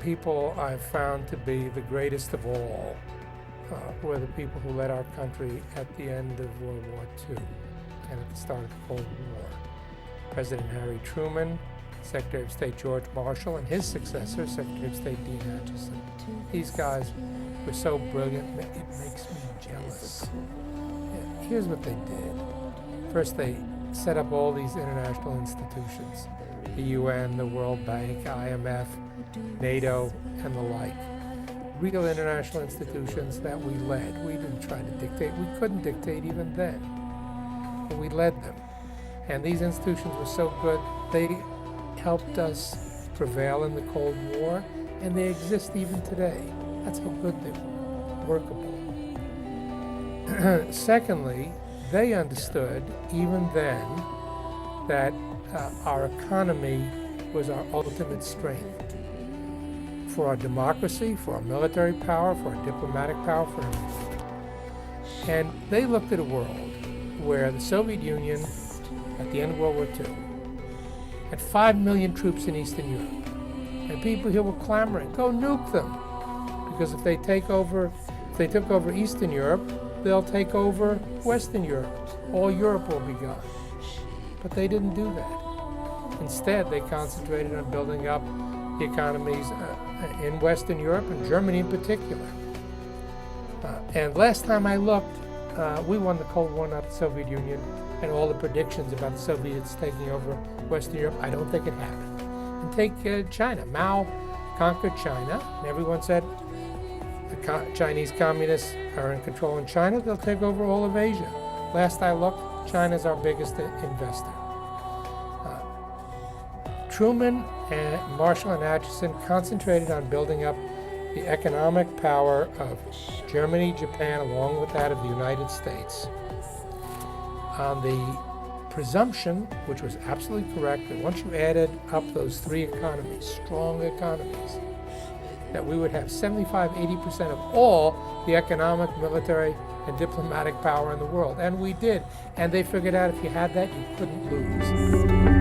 people I've found to be the greatest of all were the people who led our country at the end of World War II and at the start of the Cold War. President Harry Truman, Secretary of State George Marshall, and his successor, Secretary of State Dean Acheson. These guys were so brilliant, it makes me jealous. And here's what they did. First, they set up all these international institutions, the UN, the World Bank, IMF, NATO, and the like. Real international institutions that we led. We didn't try to dictate. We couldn't dictate even then, but we led them. And these institutions were so good, they helped us prevail in the Cold War, and they exist even today. That's how good they were, workable. Secondly, they understood even then that our economy was our ultimate strength. For our democracy, for our military power, for our diplomatic power, for everything. And they looked at a world where the Soviet Union, at the end of World War II, had 5 million troops in Eastern Europe. And people here were clamoring, go nuke them. Because if they took over Eastern Europe, they'll take over Western Europe. All Europe will be gone. But they didn't do that. Instead, they concentrated on building up the economies in Western Europe, and Germany in particular. And last time I looked, we won the Cold War, not the Soviet Union, and all the predictions about the Soviets taking over Western Europe, I don't think it happened. And take China. Mao conquered China, and everyone said the Chinese communists are in control in China, they'll take over all of Asia. Last I looked, China's our biggest investor. Truman and Marshall and Acheson concentrated on building up the economic power of Germany, Japan, along with that of the United States, on the presumption, which was absolutely correct, that once you added up those three economies, strong economies, that we would have 75–80% of all the economic, military, and diplomatic power in the world. And we did. And they figured out if you had that, you couldn't lose.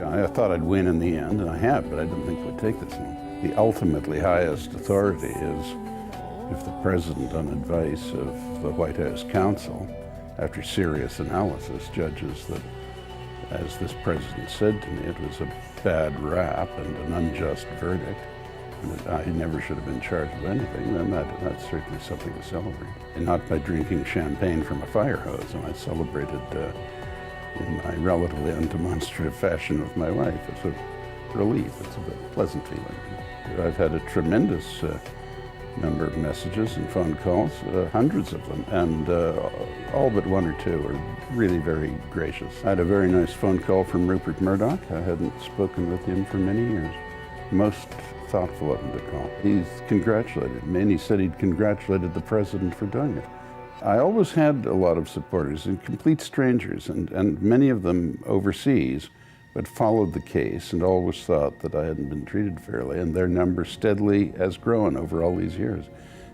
I thought I'd win in the end, and I have, but I didn't think we'd take this one. The ultimately highest authority is if the President, on advice of the White House counsel, after serious analysis, judges that, as this President said to me, it was a bad rap and an unjust verdict, and that I never should have been charged with anything, then that's certainly something to celebrate. And not by drinking champagne from a fire hose, and I celebrated in my relatively undemonstrative fashion with my wife. It's a relief, it's a pleasant feeling. I've had a tremendous number of messages and phone calls, hundreds of them, and all but one or two are really very gracious. I had a very nice phone call from Rupert Murdoch. I hadn't spoken with him for many years. Most thoughtful of him to call. He's congratulated me, and he said he'd congratulated the president for doing it. I always had a lot of supporters, and complete strangers, and many of them overseas, but followed the case and always thought that I hadn't been treated fairly, and their number steadily has grown over all these years.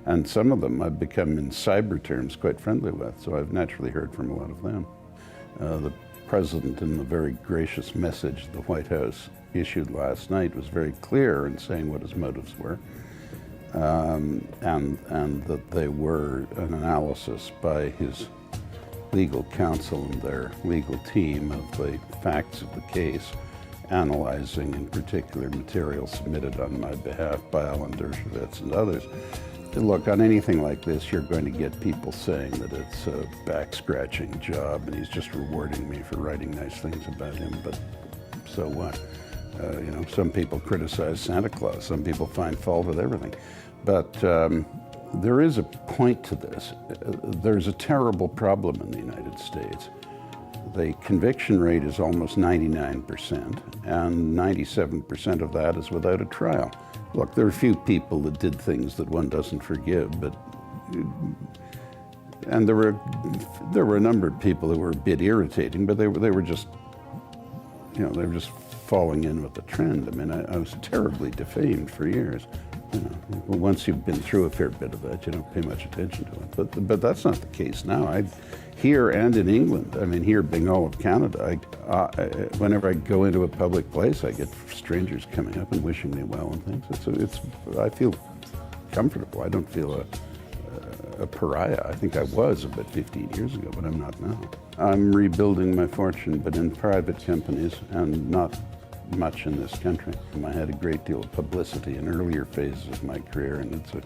And some of them I've become, in cyber terms, quite friendly with, so I've naturally heard from a lot of them. The president, in the very gracious message the White House issued last night, was very clear in saying what his motives were, and that they were an analysis by his legal counsel and their legal team of the facts of the case, analyzing in particular material submitted on my behalf by Alan Dershowitz and others. Look, on anything like this, you're going to get people saying that it's a back-scratching job and he's just rewarding me for writing nice things about him, but so what? You know, some people criticize Santa Claus, some people find fault with everything. But there is a point to this. There's a terrible problem in the United States. The conviction rate is almost 99%, and 97% of that is without a trial. Look, there are a few people that did things that one doesn't forgive, but and there were a number of people that were a bit irritating, but they were just, you know, they were just falling in with the trend. I mean, I was terribly defamed for years. You know, once you've been through a fair bit of that, you don't pay much attention to it. But that's not the case now. Here and in England, I mean, here being all of Canada, whenever I go into a public place, I get strangers coming up and wishing me well and things. I feel comfortable. I don't feel a pariah. I think I was about 15 years ago, but I'm not now. I'm rebuilding my fortune, but in private companies and not much in this country. I had a great deal of publicity in earlier phases of my career, and it's a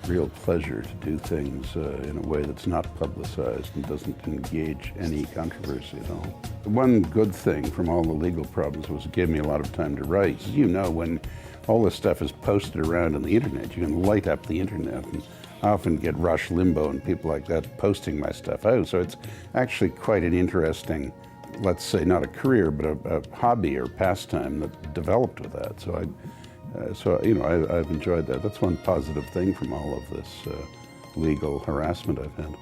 real pleasure to do things in a way that's not publicized and doesn't engage any controversy at all. The one good thing from all the legal problems was it gave me a lot of time to write. As you know, when all this stuff is posted around on the internet, you can light up the internet, and I often get Rush Limbaugh and people like that posting my stuff out. So it's actually quite an interesting, let's say not a career, but a hobby or pastime that developed with that. So you know, I've enjoyed that. That's one positive thing from all of this legal harassment I've had.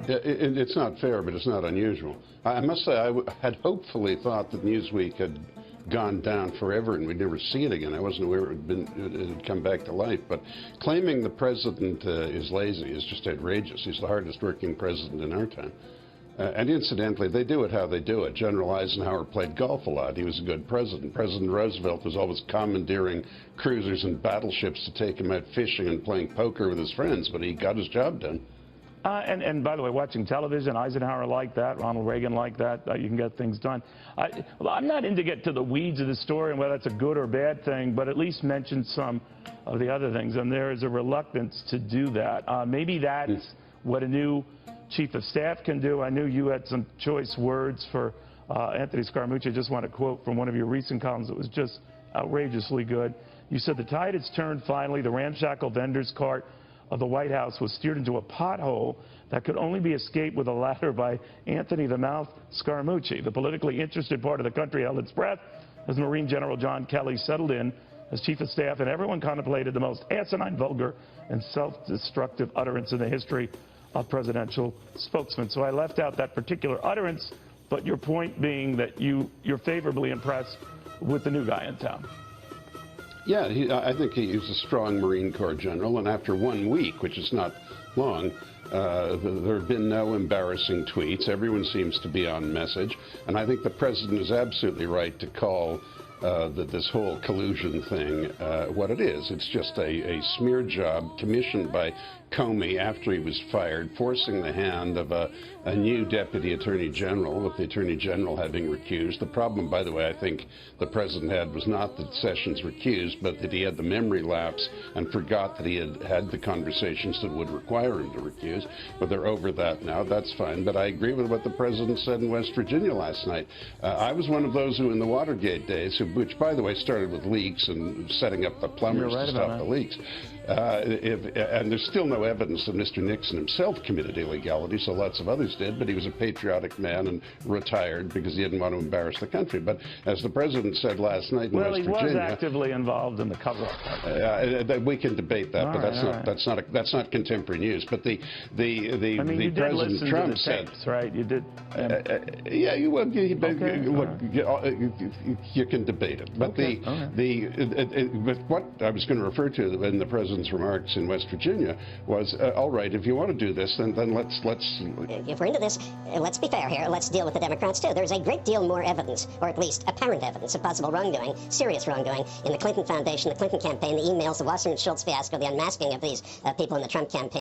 It's not fair, but it's not unusual. I must say, I had hopefully thought that Newsweek had gone down forever and we'd never see it again. I wasn't aware it had come back to life. But claiming the president is lazy is just outrageous. He's the hardest working president in our time. And incidentally, they do it how they do it. General Eisenhower played golf a lot. He was a good president. President Roosevelt was always commandeering cruisers and battleships to take him out fishing and playing poker with his friends, but he got his job done. And by the way, watching television, Eisenhower liked that, Ronald Reagan liked that. You can get things done. Well, I'm not in to get to the weeds of the story and whether that's a good or bad thing, but at least mention some of the other things. And there is a reluctance to do that. Maybe that's what a new chief of staff can do. I knew you had some choice words for Anthony Scaramucci. I just want to quote from one of your recent columns that was just outrageously good. You said, "The tide has turned finally. The ramshackle vendor's cart of the White House was steered into a pothole that could only be escaped with a ladder by Anthony the Mouth Scaramucci. The politically interested part of the country held its breath as Marine General John Kelly settled in as chief of staff, and everyone contemplated the most asinine, vulgar, and self-destructive utterance in the history of presidential spokesman." So I left out that particular utterance, but your point being that you're favorably impressed with the new guy in town. Yeah, I think he's a strong Marine Corps general, and after 1 week, which is not long, there have been no embarrassing tweets. Everyone seems to be on message, and I think the president is absolutely right to call this whole collusion thing what it is. It's just a smear job commissioned by Comey after he was fired, forcing the hand of a new deputy attorney general, with the attorney general having recused. The problem, by the way, I think the president had was not that Sessions recused, but that he had the memory lapse and forgot that he had the conversations that would require him to recuse. But they're over that now. That's fine. But I agree with what the president said in West Virginia last night. I was one of those who, in the Watergate days, which, by the way, started with leaks and setting up the plumbers to stop the leaks. And there's still no evidence that Mr. Nixon himself committed illegality, so lots of others did, but he was a patriotic man and retired because he didn't want to embarrass the country. But as the president said last night in West Virginia... Well, he was actively involved in the cover-up. We can debate that, but that's not contemporary news. But the President Trump said... tapes, right? You did... yeah, look, you can debate it. But but what I was going to refer to in the president's remarks in West Virginia was, all right, if you want to do this, then let's... If we're into this, let's be fair here. Let's deal with the Democrats, too. There's a great deal more evidence, or at least apparent evidence, of possible wrongdoing, serious wrongdoing, in the Clinton Foundation, the Clinton campaign, the emails, the Wasserman Schultz fiasco, the unmasking of these people in the Trump campaign.